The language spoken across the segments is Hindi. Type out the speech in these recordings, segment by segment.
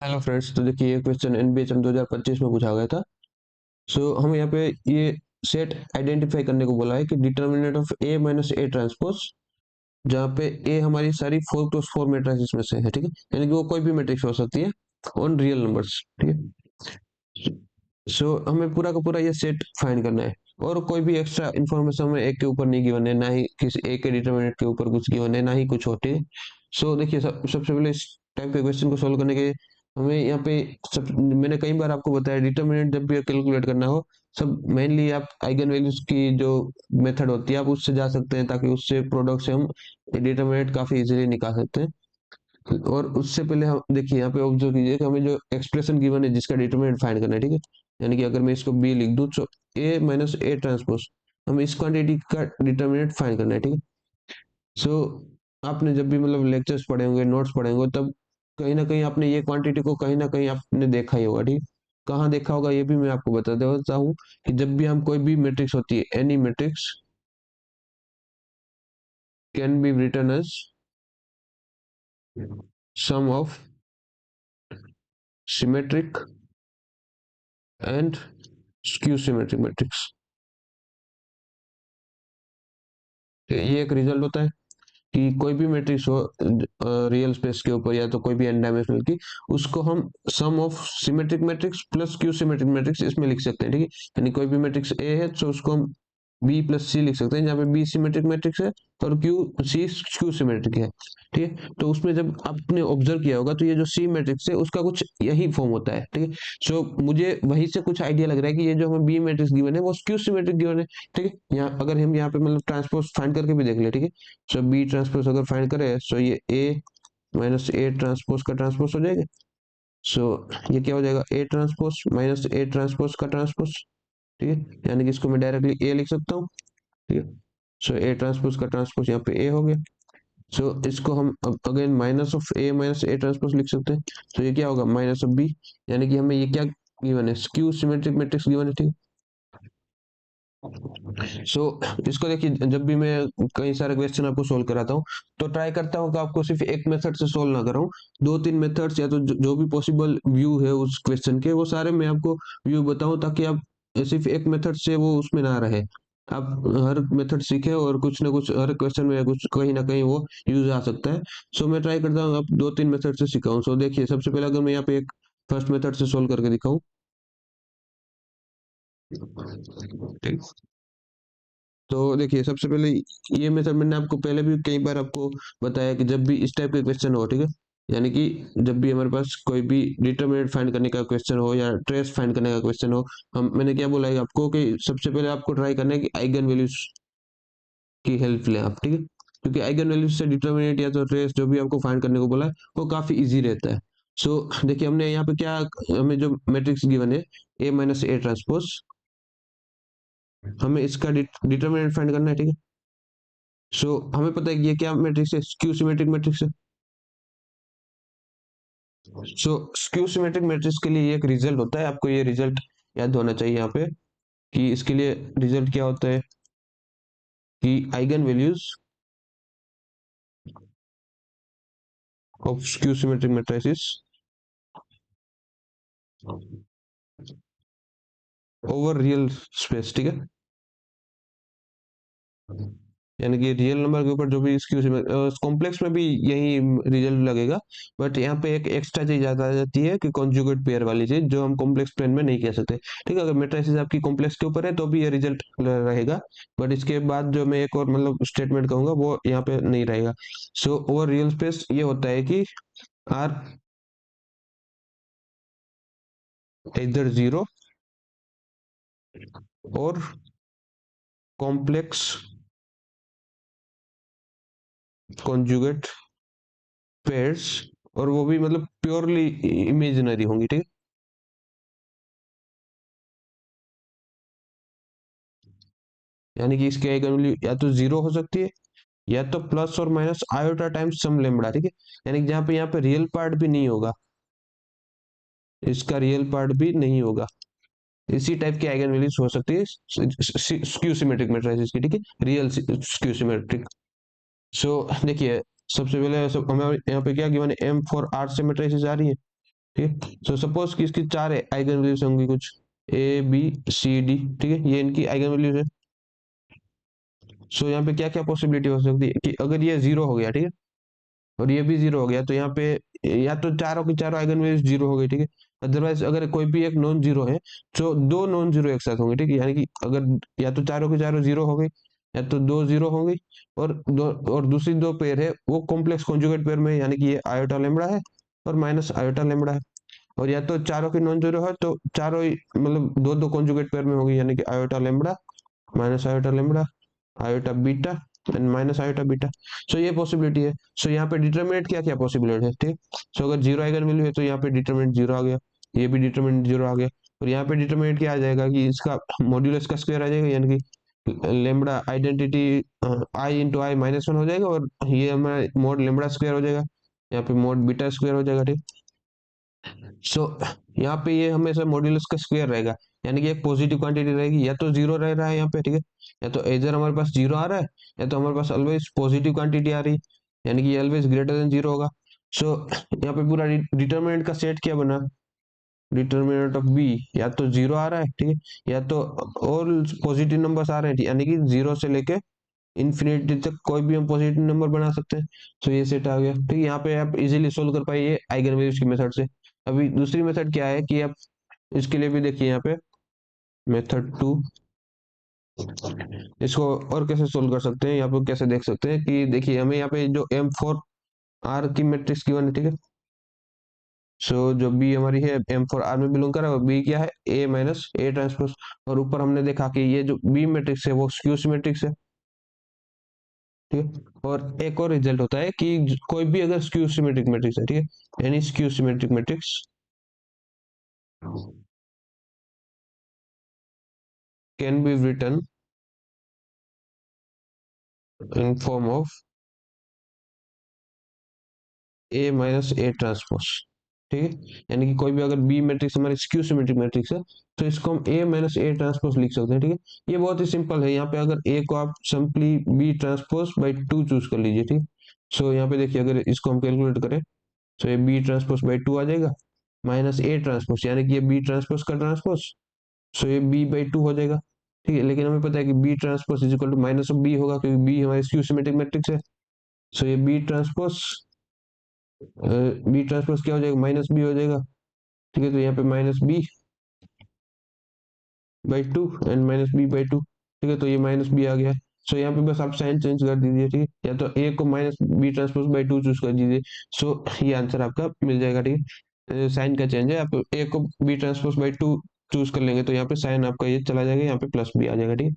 हेलो फ्रेंड्स, तो देखिए ये क्वेश्चन एनबीए 2025 में पूछा गया था। हम यहाँ पे ये सेट आइडेंटिफाई करने को बोला है कि determinant of A minus A transpose, जहाँ पे ए हमारी सारी 4x4 मैट्रिसेस में से है। ठीक है, यानी कि वो कोई भी मैट्रिक्स हो सकती है ऑन रियल नंबर्स। ठीक है, हमें पूरा का पूरा ये सेट फाइंड करना है और कोई भी एक्स्ट्रा इन्फॉर्मेशन हमें एक के ऊपर नहीं गिवन है, ना ही किसी एक के डिटर्मिनेंट के ऊपर कुछ गिवन है, ना ही कुछ होते हैं। देखिए सबसे पहले इस टाइप के क्वेश्चन को सोल्व करने के हमें यहाँ पे मैंने कई बार आपको बताया, डिटर्मिनेंट जब भी कैलकुलेट करना हो, सब मेनली आप आइगन वैल्यूज की जो मेथड होती है आप उससे जा सकते हैं, ताकि उससे प्रोडक्ट से हम डिटर्मिनेंट काफी इजीली निकाल सकते हैं। और उससे पहले हम देखिए यहाँ पे ऑब्जर्व कीजिए कि हमें जो एक्सप्रेशन गिवन है जिसका डिटरमिनेंट फाइंड करना है। ठीक है, यानी कि अगर मैं इसको बी लिख दूं तो ए माइनस ए ट्रांसपोज, हमें इस क्वांटिटी का डिटरमिनेंट फाइंड करना है। ठीक है, सो आपने जब भी मतलब लेक्चर्स पढ़े होंगे, नोट्स पढ़े होंगे, तब कहीं ना कहीं आपने ये क्वांटिटी को कहीं ना कहीं आपने देखा ही होगा। ठीक है, कहाँ देखा होगा ये भी मैं आपको बता देता हूँ कि जब भी हम कोई भी मैट्रिक्स होती है, any matrix can be written as sum of symmetric and skew symmetric matrix. ये एक रिजल्ट होता है कि कोई भी मैट्रिक्स हो रियल स्पेस के ऊपर या तो कोई भी एन डायमेंशनल की, उसको हम sum of symmetric matrix plus Q symmetric matrix इसमें लिख सकते हैं। ठीक है, यानी कोई भी मैट्रिक्स ए है तो उसको हम बी प्लस सी लिख सकते हैं, जहाँ पे बी सिमेट्रिक मैट्रिक्स है और क्यू सिमेट्रिक है। ठीक है, तो उसमें जब आपने ऑब्जर्व किया होगा तो ये जो सी मैट्रिक्स है उसका कुछ यही फॉर्म होता है। ठीक है, मुझे वहीं से कुछ आइडिया लग रहा है कि ये जो हमें बी मैट्रिक्स गिवन है वो क्यू सिमेट्रिक गिवन है। ठीक है, यहाँ अगर हम यहाँ पे मतलब ट्रांसपोज फाइंड करके भी देख ले। ठीक है, बी ट्रांसपोज अगर फाइंड करें ये ए माइनस ए ट्रांसपोज का ट्रांसपोज हो जाएगा। सो ये क्या हो जाएगा, A transpose minus A transpose का ट्रांसपोज। ठीक है, यानी कि इसको मैं डायरेक्टली ए लिख सकता हूँ। ठीक है, ए ट्रांसपोज का ट्रांसपोज यहाँ पे ए हो गया। इसको हम again minus of A minus A transpose लिख सकते हैं। ये क्या होगा, माइनस ऑफ बी, यानी कि हमें ये क्या गिवन है, स्क्यू सिमेट्रिक मैट्रिक्स गिवन है। ठीक इसको देखिए, जब भी मैं कई सारे क्वेश्चन आपको सोल्व कराता हूँ तो ट्राई करता हूँ कि आपको सिर्फ एक मेथड से सोल्व ना कराऊं, दो तीन मेथड्स या तो जो भी पॉसिबल व्यू है उस क्वेश्चन के, वो सारे मैं आपको व्यू बताऊं, ताकि आप सिर्फ एक मेथड से वो उसमें ना रहे, आप हर मेथड सीखे और कुछ ना कुछ हर क्वेश्चन में कुछ कहीं ना कहीं वो यूज आ सकता है। मैं ट्राई करता हूँ आप दो तीन मेथड से सिखाऊं। देखिए सबसे पहले अगर मैं यहाँ पे एक फर्स्ट मेथड से सोल्व करके दिखाऊं। ठीक, देखिए सबसे पहले ये मेथड मैंने आपको पहले भी कई बार आपको बताया कि जब भी इस टाइप के क्वेश्चन हो, ठीक है, यानी कि जब भी हमारे पास कोई भी डिटरमिनेंट फाइंड करने का क्वेश्चन हो या ट्रेस फाइंड करने का क्वेश्चन हो, हम मैंने क्या बोला है आपको कि सबसे पहले आपको ट्राई करना है कि आइगन वैल्यूज की हेल्प लें आप। ठीक है, क्योंकि आइगन वैल्यूज से डिटरमिनेंट या तो ट्रेस जो भी आपको फाइंड करने को बोला है वो काफी इजी रहता है। देखिए हमने यहाँ पे क्या, हमें जो मैट्रिक्स गिवन है ए माइनस ए ट्रांसपोज, हमें इसका डिटरमिनेंट फाइंड करना है। ठीक है, हमें पता है कि ये क्या मैट्रिक्स है, स्क्यू सिमेट्रिक मैट्रिक्स है। स्क्यू सिमेट्रिक मैट्रिक्स के लिए ये एक रिजल्ट होता है, आपको ये रिजल्ट याद होना चाहिए यहाँ पे, कि इसके लिए रिजल्ट क्या होता है कि eigen values of skew symmetric matrices over real space. ठीक है, यानी कि रियल नंबर के ऊपर जो भी इसकी कॉम्प्लेक्स में भी यही रिजल्ट लगेगा, बट यहाँ पे एक एक्स्ट्रा चीज आ जाती है कि कॉन्जुगेट पेयर वाली चीज, जो हम कॉम्प्लेक्स प्लेन में नहीं कह सकते। ठीक है, अगर मैट्रिसेस आपकी कॉम्प्लेक्स के ऊपर है तो भी ये रिजल्ट रहेगा, बट इसके बाद जो मैं एक और मतलब स्टेटमेंट कहूंगा वो यहाँ पे नहीं रहेगा। ओवर रियल स्पेस ये होता है कि आर इधर जीरो और कॉम्प्लेक्स कॉन्जुगेट पेयर्स, और वो भी मतलब प्योरली इमेजिनरी होंगी। ठीक है, यानी कि इसकी आइगन वैल्यू या तो जीरो हो सकती है या तो प्लस और माइनस आयोटा टाइम्स सम लेम्बडा। ठीक है, यानी कि जहां पे यहाँ पे रियल पार्ट भी नहीं होगा, इसका रियल पार्ट भी नहीं होगा, इसी टाइप की आइगन वैल्यूज हो सकती है स्क्यू सिमेट्रिक मैट्रिसेस की। ठीक है, रियल स्क्यू सिमेट्रिक। देखिए सबसे पहले हमें यहाँ पे क्या गिवन है, एम फॉर आर से मैट्रिसेस आ रही है। ठीक है। सो सपोज कि इसकी 4 आइगन वैल्यूज होंगी, कुछ ए बी सी डी, ठीक है, ये इनकी आइगन वैल्यूज है। सो यहाँ पे क्या क्या पॉसिबिलिटी हो सकती है कि अगर ये 0 हो गया, ठीक है, और ये भी 0 हो गया, तो यहाँ पे या तो चारों की चारों आइगन वैल्यूज 0 हो गई, ठीक है। अदरवाइज अगर कोई भी एक नॉन जीरो है, तो दो नॉन जीरो एक साथ होंगे, ठीक है, यानी कि अगर या तो चारों की चारों 0 हो गई, या तो दो 0 होंगी, और दूसरी दो पेयर है वो कॉम्प्लेक्स कॉन्जुगेट पेयर में है, यानी कि ये आयोटा लेम्बडा है और माइनस आयोटा लेम्बडा है। और या तो चारों की नॉन जीरो है, तो चारों ही मतलब दो दो कॉन्जुगेट पेयर में होगी, यानी कि iota lambda minus iota lambda iota beta and minus iota beta. So ये पॉसिबिलिटी है। सो यहाँ पे डिटरमिनेंट क्या क्या पॉसिबिलिटी है, ठीक। सो अगर 0 आइगन वैल्यू है तो यहाँ पे डिटरमिनेंट 0 आ गया, ये भी डिटरमिनेंट 0 आ गया, और यहाँ पे डिटरमिनेंट क्या आ जाएगा कि इसका मॉड्यूलस का स्क्वायर आ जाएगा, यानी कि लेम्बडा आइडेंटिटी आई इंटू आई -1 हो जाएगा, और ये हमारा मोड लेम्बडा स्क्वायर हो जाएगा, यहाँ पे मोड बीटा स्क्वायर हो जाएगा, ठीक। सो यहाँ पे ये हमेशा मॉड्यूलस का स्क्वायर रहेगा, यानी कि एक पॉजिटिव क्वांटिटी रहेगी, या तो 0 रह रहा है यहाँ पे, ठीक है, या तो इधर हमारे पास 0 आ रहा है, या तो हमारे पास ऑलवेज पॉजिटिव क्वांटिटी आ रही है, यानी कि ऑलवेज ग्रेटर देन 0 होगा। सो यहाँ पे पूरा डिटरमिनेंट का सेट क्या बना, डिटरमिनेंट ऑफ बी या तो 0 आ रहा है, ठीक है, या तो ऑल पॉजिटिव नंबर्स आ रहे हैं, यानी कि 0 से लेके इन्फिनिटी तक कोई भी हम पॉजिटिव नंबर बना सकते हैं। तो ये सेट आ गया, ठीक है, यहाँ पे आप इजीली सोल्व कर पाइए आइगन वैल्यूज की मेथड से। अभी दूसरी मेथड क्या है कि आप इसके लिए भी देखिए यहाँ पे मेथड 2, इसको और कैसे सोल्व कर सकते हैं, यहाँ पे कैसे देख सकते हैं कि देखिए हमें यहाँ पे जो M4R की मैट्रिक्स गिवन है, ठीक है। सो जो बी हमारी है M4R में बिलोंग कर रहा है, और बी क्या है A माइनस A ट्रांसपोज, और ऊपर हमने देखा कि ये जो बी मैट्रिक्स है वो स्क्यू सिमेट्रिक्स है, ठीक है। और एक और रिजल्ट होता है कि कोई भी अगर स्क्यू सिमेट्रिक मैट्रिक्स है, ठीक है, any skew symmetric matrix can be written in form of A minus A transpose, ठीक है, यानी कि कोई भी अगर बी मैट्रिक्स हमारी स्क्यू सिमेट्रिक मैट्रिक्स है, तो इसको हम A माइनस A ट्रांसपोज लिख सकते हैं, ठीक है। ये बहुत ही सिंपल है, यहाँ पे अगर A को आप simply B transpose by 2 choose कर लीजिए, ठीक। सो यहाँ पे देखिए अगर इसको हम कैलकुलेट करें, तो ये B ट्रांसपोज बाई 2 आ जाएगा, माइनस A ट्रांसपोज, यानी कि ये B ट्रांसपोज का ट्रांसपोज, सो ये B/2 हो जाएगा, ठीक है। लेकिन हमें पता है कि B transpose is equal to minus of B होगा, क्योंकि B हमारी स्क्यू सिमेट्रिक मैट्रिक्स है। सो ये बी ट्रांसपोज क्या हो जाएगा, -B हो जाएगा, ठीक है। तो यहाँ पे -B/2 एंड -B/2, ठीक है, तो ये -B आ गया। सो यहाँ पे बस आप साइन चेंज कर दीजिए, ठीक है, या तो A को -B/2 चूज कर दीजिए। सो ये आंसर आपका मिल जाएगा, ठीक है। साइन का चेंज है, आप A को B/2 चूज कर लेंगे, तो यहाँ पे साइन आपका ये चला जाएगा, यहाँ पे +B आ जाएगा, ठीक है।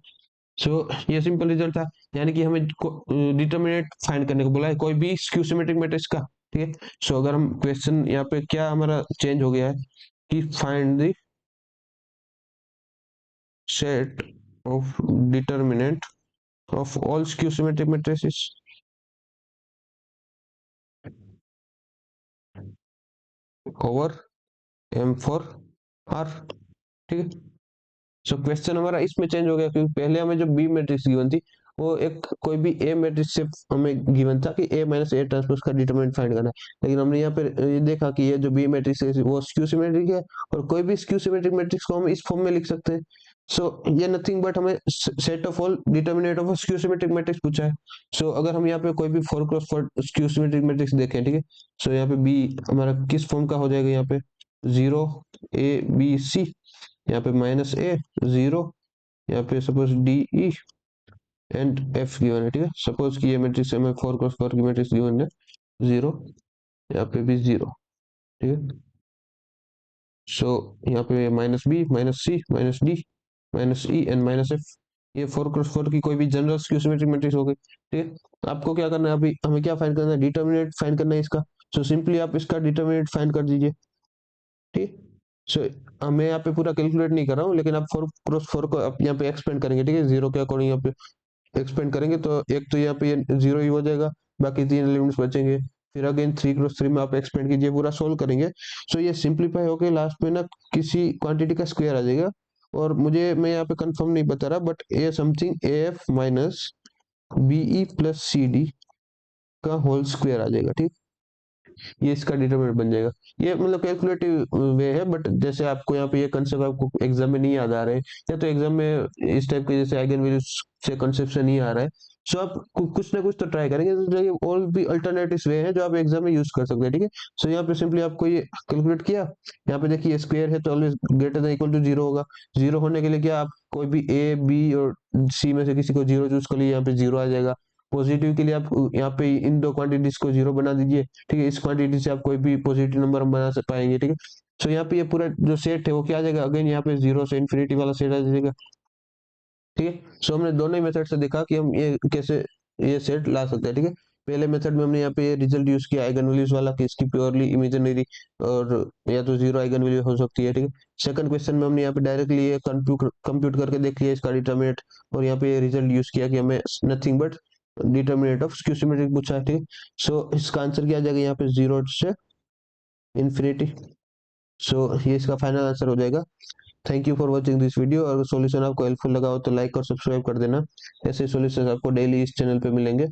सो ये सिंपल रिजल्ट था, यानी कि हमें डिटरमिनेंट फाइंड करने को बोला है कोई भी स्क्यू सिमेट्रिक मैट्रिक्स का, ठीक है। सो अगर हम क्वेश्चन यहाँ पे क्या हमारा चेंज हो गया है कि find the set of determinant of all skew symmetric matrices over M4R, ठीक है। सो क्वेश्चन हमारा इसमें चेंज हो गया, क्योंकि पहले हमें जो बी मैट्रिक्स गिवन थी, वो एक कोई भी ए मैट्रिक्स से हमें गिवन था कि A माइनस A ट्रांसपोज का डिटरमिनेंट फाइंड करना है, लेकिन हमने यहाँ पे ये देखा कि ये जो बी मैट्रिक्स है वो स्क्यू सिमेट्रिक है, और कोई भी स्क्यू सिमेट्रिक मैट्रिक्स को हम इस फॉर्म में लिख सकते हैं। सो ये नथिंग बट हमें set of all determinant of skew symmetric matrix पूछा है। सो अगर हम यहाँ पे कोई भी 4x4 स्क्यू सिमेट्रिक मैट्रिक्स देखें, ठीक है, सो यहाँ पे बी हमारा किस फॉर्म का हो जाएगा, यहाँ पे 0 A B C, यहाँ पे -A 0, यहाँ पे suppose DE and F given है, ठीक है। सपोज कि ये मैट्रिक्स हमें 4x4 की मैट्रिक्स गिवन है 0, यहाँ पे भी 0, ठीक है। सो यहाँ पे -B -C -D -E and -F, ये 4x4 की कोई भी जनरल स्क्यू सिमेट्रिक मैट्रिक्स हो गई, ठीक है। आपको क्या करना है, अभी हमें क्या फाइंड करना है, डिटरमिनेंट फाइंड करना है इसका। सो सिंपली आप इसका डिटरमिनेंट फाइंड कर दीजिए, ठीक। सो मैं यहाँ पे पूरा कैलकुलेट नहीं कर रहा हूँ, लेकिन आप 4x4 को आप यहाँ पे एक्सपेंड करेंगे, ठीक है, 0 के अकॉर्डिंग यहाँ पे एक्सपेंड करेंगे, तो एक तो यहाँ पे ये 0 ही हो जाएगा, बाकी 3 एलिमेंट्स बचेंगे। फिर अगेन 3x3 में आप एक्सपेंड कीजिए, पूरा सोल्व करेंगे। सो ये सिंप्लीफाई होके लास्ट में ना किसी क्वांटिटी का स्क्वायर आ जाएगा, और मैं यहाँ पे कंफर्म नहीं बता रहा, बट ये something AF minus BE plus CD का होल स्क्वायर आ जाएगा, ठीक। ये इसका डिटरमिनेंट बन जाएगा। ये मतलब कैलकुलेटिव वे है, बट जैसे आपको यहाँ पे ये कंसेप्ट आपको एग्जाम में नहीं याद आ रहे हैं, या तो एग्जाम में इस टाइप के जैसे आइगन वैल्यूज से कंसेप्ट से नहीं आ रहा है, सो आप कुछ ना कुछ तो ट्राई करेंगे, तो ये और भी अल्टरनेटिव वे है जो आप एग्जाम में यूज कर सकते हैं, ठीक है। सो यहाँ पे सिंपली आपको ये कैलकुलेट किया, यहाँ पे देखिए स्क्वायर है तो always greater than equal to zero होगा। जीरो होने के लिए क्या, आप कोई भी ए बी और सी में से किसी को जीरो चूज कर लीजिए, यहाँ पे जीरो आ जाएगा। पॉजिटिव के लिए आप यहाँ पे इन दो क्वांटिटीज को जीरो बना दीजिए, ठीक है। इस क्वांटिटी से आप कोई भी पॉजिटिव नंबर बना पाएंगे, ठीक है। सो यहाँ पे ये पूरा जो सेट है वो क्या आ जाएगा, अगेन यहाँ पे जीरो से इन्फिनिटी वाला सेट आ जाएगा, ठीक है। सो हमने दोनों ही मेथड से देखा कि हम ये कैसे ये सेट ला सकते हैं, ठीक है। पहले मेथड में हमने यहाँ पे रिजल्ट यूज किया आइगन वैल्यूज वाला, कि इसकी प्योरली इमेजिनरी और या तो जीरो आइगन वैल्यू हो सकती है, ठीक है। सेकंड क्वेश्चन में हमने यहाँ पे डायरेक्टली ये कंप्यूट करके देख लिया इसका डिटरमिनेंट, और यहाँ पे रिजल्ट यूज किया कि हमें nothing but determinant of skew symmetric पूछा है, ठीक है। सो इसका आंसर क्या आ जाएगा यहाँ पे जीरो से इन्फिनिटी। सो ये इसका फाइनल आंसर हो जाएगा। Thank you for watching this video. अगर सॉल्यूशन आपको हेल्पफुल लगा हो तो लाइक और सब्सक्राइब कर देना। ऐसे सॉल्यूशन आपको डेली इस चैनल पे मिलेंगे।